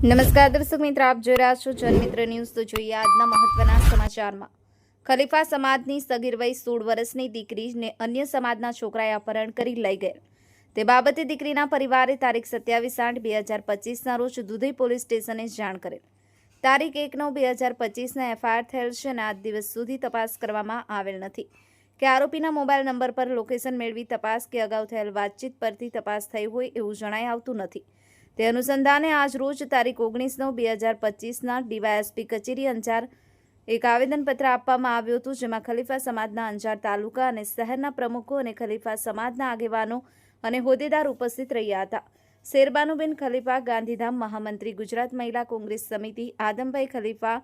નમસ્કાર દર્શક મિત્રો, આપ જોઈ રહ્યા છો જનમિત્ર ન્યૂઝ। તો જોઈએ આજના મહત્વના સમાચારમાં। ખલીફા સમાજની સગીર વય 16 વર્ષની દીકરીને અન્ય સમાજના છોકરાએ અપહરણ કરી લઈ ગયેલ તે બાબતે દીકરીના પરિવારે તારીખ 27/8/2025ના રોજ દુધઈ પોલીસ સ્ટેશને જાણ કરેલ। તારીખ 1/9/2025ના એફઆઈઆર થયેલ છે અને આજ દિવસ સુધી તપાસ કરવામાં આવેલ નથી કે આરોપીના મોબાઈલ નંબર પર લોકેશન મેળવી તપાસ કે અગાઉ થયેલ વાતચીત પરથી તપાસ થઈ હોય એવું જણાઈ આવતું નથી। તે અનુસંધાને આજ રોજ તારીખ 19/9/2025ના ડીવાયએસપી કચેરી અંજાર એક આવેદનપત્ર આપવામાં આવ્યું હતું, જેમાં ખલીફા સમાજના અંજાર તાલુકા અને શહેરના પ્રમુખો અને ખલીફા સમાજના આગેવાનો અને હોદ્દેદાર ઉપસ્થિત રહ્યા હતા। શેરબાનુબેન ખલીફા, ગાંધીધામ મહામંત્રી, ગુજરાત મહિલા કોંગ્રેસ સમિતિ, આદમભાઈ ખલીફા,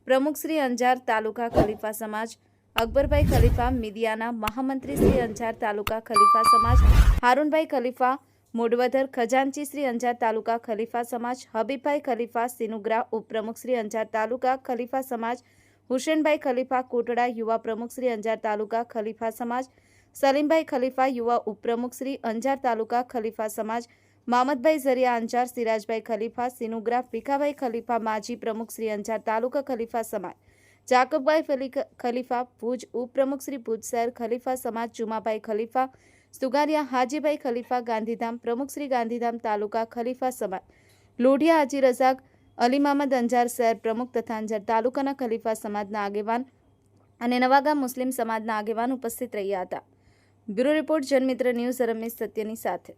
પ્રમુખ શ્રી અંજાર તાલુકા ખલીફા સમાજ, અકબરભાઈ ખલીફા, મીડિયાના મહામંત્રી શ્રી અંજાર તાલુકા ખલીફા સમાજ, હારૂનભાઈ ખલીફા મોડવદર, ખજાનચી શ્રી અંજાર તાલુકા ખલીફા સમાજ, હબીબભાઈ ખલીફા સિનુગ્રા, ઉપપ્રમુખ શ્રી અંજાર તાલુકા ખલીફા સમાજ, હુસેનભાઈ ખલીફા કોટડા, યુવા પ્રમુખ શ્રી અંજાર તાલુકા ખલીફા સમાજ, સલીમભાઈ ખલીફા, યુવા ઉપપ્રમુખ શ્રી અંજાર તાલુકા ખલીફા સમાજ, મામદભાઈ ઝરિયા અંજાર, સિરાજભાઈ ખલીફા સિનુગ્રા, ભીખાભાઈ ખલીફા માજી પ્રમુખ શ્રી અંજાર તાલુકા ખલીફા સમાજ, જાકબભાઈ ખલીફા ભુજ, ઉપપ્રમુખ શ્રી ભુજ શહેર ખલીફા સમાજ, જુમાભાઈ ખલીફા સુગારિયા, હાજીભાઈ ખલીફા ગાંધીધામ, પ્રમુખ શ્રી ગાંધીધામ તાલુકા ખલીફા સમાજ, લોઢિયા હાજી રઝાક, અલી મહમદ અંજાર શહેર પ્રમુખ તથા અંજાર તાલુકાના ખલીફા સમાજના આગેવાન અને નવાગામ મુસ્લિમ સમાજના આગેવાન ઉપસ્થિત રહ્યા હતા। બ્યુરો રિપોર્ટ, જનમિત્ર ન્યૂઝ, રમેશ સત્યની સાથે।